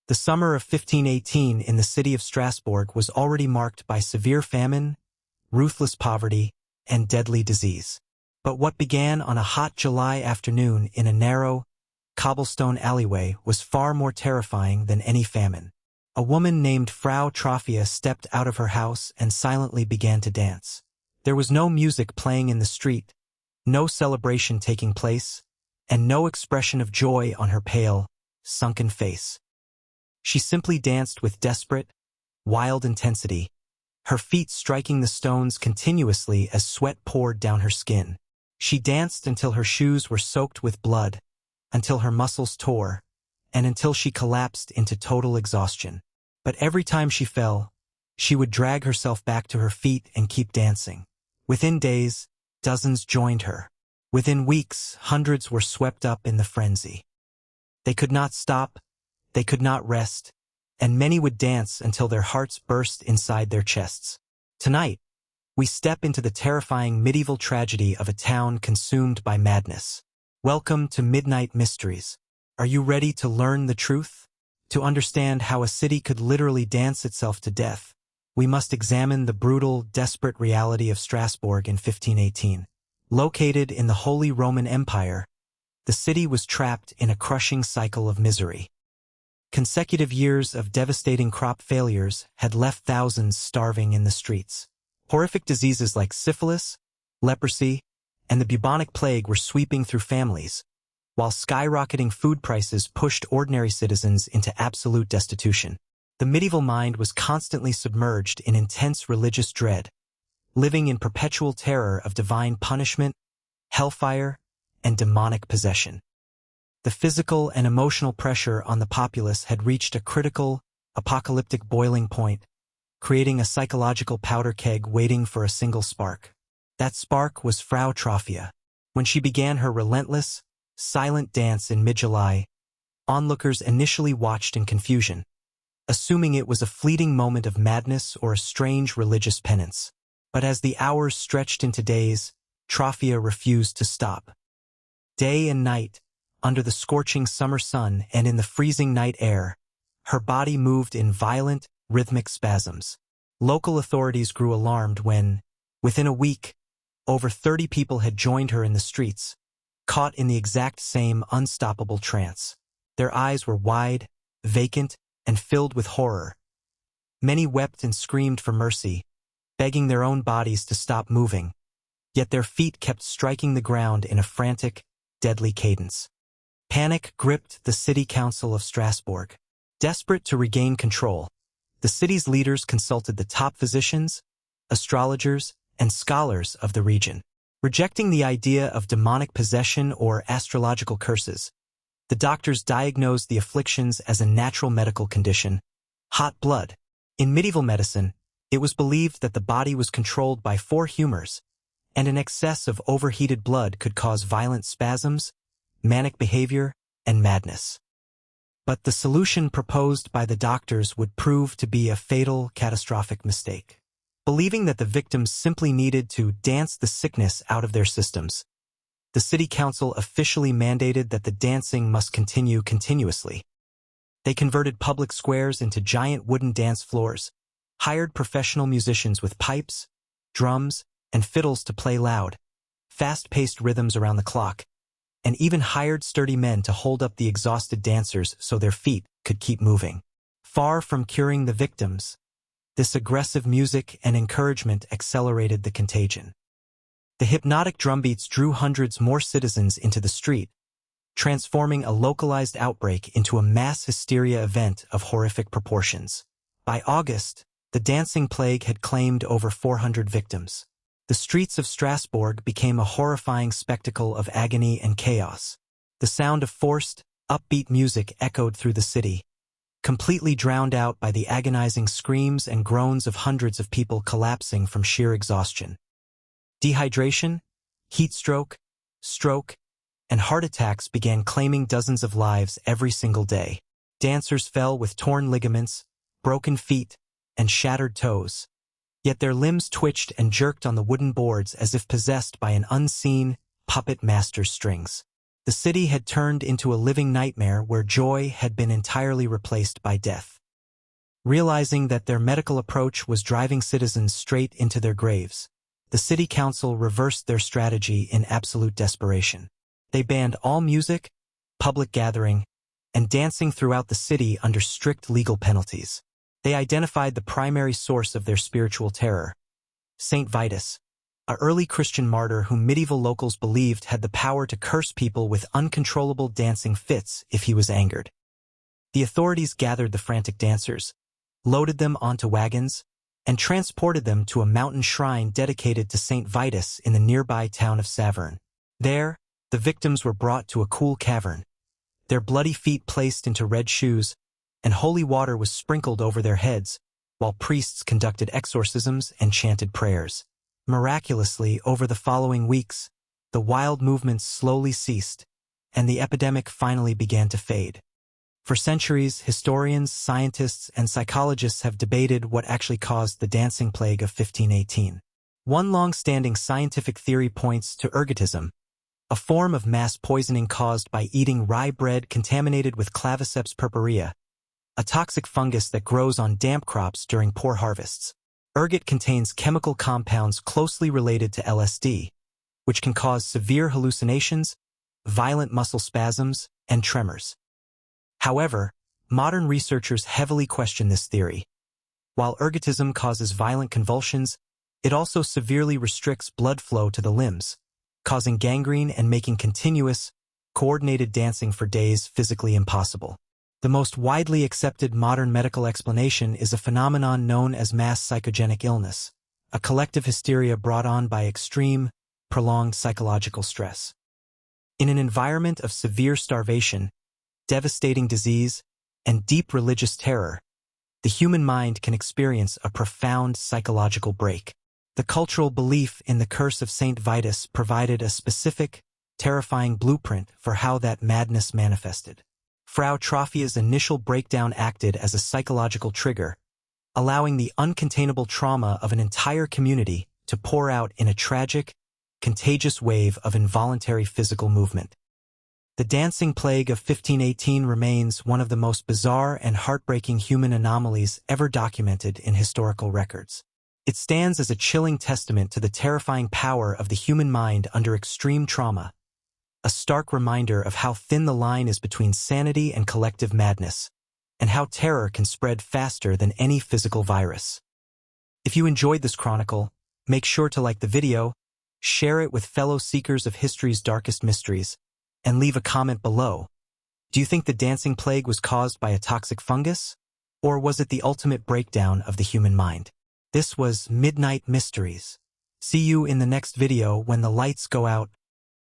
The summer of 1518 in the city of Strasbourg was already marked by severe famine, ruthless poverty, and deadly disease. But what began on a hot July afternoon in a narrow, cobblestone alleyway was far more terrifying than any famine. A woman named Frau Trophia stepped out of her house and silently began to dance. There was no music playing in the street, no celebration taking place, and no expression of joy on her pale, sunken face. She simply danced with desperate, wild intensity, her feet striking the stones continuously as sweat poured down her skin. She danced until her shoes were soaked with blood, until her muscles tore, and until she collapsed into total exhaustion. But every time she fell, she would drag herself back to her feet and keep dancing. Within days, dozens joined her. Within weeks, hundreds were swept up in the frenzy. They could not stop, they could not rest, and many would dance until their hearts burst inside their chests. Tonight, we step into the terrifying medieval tragedy of a town consumed by madness. Welcome to Midnight Mysteries. Are you ready to learn the truth? To understand how a city could literally dance itself to death, we must examine the brutal, desperate reality of Strasbourg in 1518. Located in the Holy Roman Empire, the city was trapped in a crushing cycle of misery. Consecutive years of devastating crop failures had left thousands starving in the streets. Horrific diseases like syphilis, leprosy, and the bubonic plague were sweeping through families, while skyrocketing food prices pushed ordinary citizens into absolute destitution. The medieval mind was constantly submerged in intense religious dread, living in perpetual terror of divine punishment, hellfire, and demonic possession. The physical and emotional pressure on the populace had reached a critical, apocalyptic boiling point, creating a psychological powder keg waiting for a single spark. That spark was Frau Trophia. When she began her relentless, silent dance in mid-July, onlookers initially watched in confusion, assuming it was a fleeting moment of madness or a strange religious penance. But as the hours stretched into days, Trophia refused to stop. Day and night, under the scorching summer sun and in the freezing night air, her body moved in violent, rhythmic spasms. Local authorities grew alarmed when, within a week, over 30 people had joined her in the streets, caught in the exact same unstoppable trance. Their eyes were wide, vacant, and filled with horror. Many wept and screamed for mercy, begging their own bodies to stop moving, yet their feet kept striking the ground in a frantic, deadly cadence. Panic gripped the city council of Strasbourg. Desperate to regain control, the city's leaders consulted the top physicians, astrologers, and scholars of the region. Rejecting the idea of demonic possession or astrological curses, the doctors diagnosed the afflictions as a natural medical condition, hot blood. In medieval medicine, it was believed that the body was controlled by 4 humors, and an excess of overheated blood could cause violent spasms, manic behavior, and madness. But the solution proposed by the doctors would prove to be a fatal, catastrophic mistake. Believing that the victims simply needed to dance the sickness out of their systems, the city council officially mandated that the dancing must continue continuously. They converted public squares into giant wooden dance floors, hired professional musicians with pipes, drums, and fiddles to play loud, fast-paced rhythms around the clock, and even hired sturdy men to hold up the exhausted dancers so their feet could keep moving. Far from curing the victims, this aggressive music and encouragement accelerated the contagion. The hypnotic drumbeats drew hundreds more citizens into the street, transforming a localized outbreak into a mass hysteria event of horrific proportions. By August, the dancing plague had claimed over 400 victims. The streets of Strasbourg became a horrifying spectacle of agony and chaos. The sound of forced, upbeat music echoed through the city, completely drowned out by the agonizing screams and groans of hundreds of people collapsing from sheer exhaustion. Dehydration, heat stroke, and heart attacks began claiming dozens of lives every single day. Dancers fell with torn ligaments, broken feet, and shattered toes. Yet their limbs twitched and jerked on the wooden boards as if possessed by an unseen, puppet master's strings. The city had turned into a living nightmare where joy had been entirely replaced by death. Realizing that their medical approach was driving citizens straight into their graves, the city council reversed their strategy in absolute desperation. They banned all music, public gathering, and dancing throughout the city under strict legal penalties. They identified the primary source of their spiritual terror, Saint Vitus, an early Christian martyr whom medieval locals believed had the power to curse people with uncontrollable dancing fits if he was angered. The authorities gathered the frantic dancers, loaded them onto wagons, and transported them to a mountain shrine dedicated to Saint Vitus in the nearby town of Saverne. There, the victims were brought to a cool cavern, their bloody feet placed into red shoes, and holy water was sprinkled over their heads, while priests conducted exorcisms and chanted prayers. Miraculously, over the following weeks, the wild movements slowly ceased, and the epidemic finally began to fade. For centuries, historians, scientists, and psychologists have debated what actually caused the dancing plague of 1518. One long-standing scientific theory points to ergotism, a form of mass poisoning caused by eating rye bread contaminated with Claviceps purpurea, a toxic fungus that grows on damp crops during poor harvests. Ergot contains chemical compounds closely related to LSD, which can cause severe hallucinations, violent muscle spasms, and tremors. However, modern researchers heavily question this theory. While ergotism causes violent convulsions, it also severely restricts blood flow to the limbs, causing gangrene and making continuous, coordinated dancing for days physically impossible. The most widely accepted modern medical explanation is a phenomenon known as mass psychogenic illness, a collective hysteria brought on by extreme, prolonged psychological stress. In an environment of severe starvation, devastating disease, and deep religious terror, the human mind can experience a profound psychological break. The cultural belief in the curse of Saint Vitus provided a specific, terrifying blueprint for how that madness manifested. Frau Trophia's initial breakdown acted as a psychological trigger, allowing the uncontainable trauma of an entire community to pour out in a tragic, contagious wave of involuntary physical movement. The dancing plague of 1518 remains one of the most bizarre and heartbreaking human anomalies ever documented in historical records. It stands as a chilling testament to the terrifying power of the human mind under extreme trauma, a stark reminder of how thin the line is between sanity and collective madness, and how terror can spread faster than any physical virus. If you enjoyed this chronicle, make sure to like the video, share it with fellow seekers of history's darkest mysteries, and leave a comment below. Do you think the dancing plague was caused by a toxic fungus? Or was it the ultimate breakdown of the human mind? This was Midnight Mysteries. See you in the next video when the lights go out.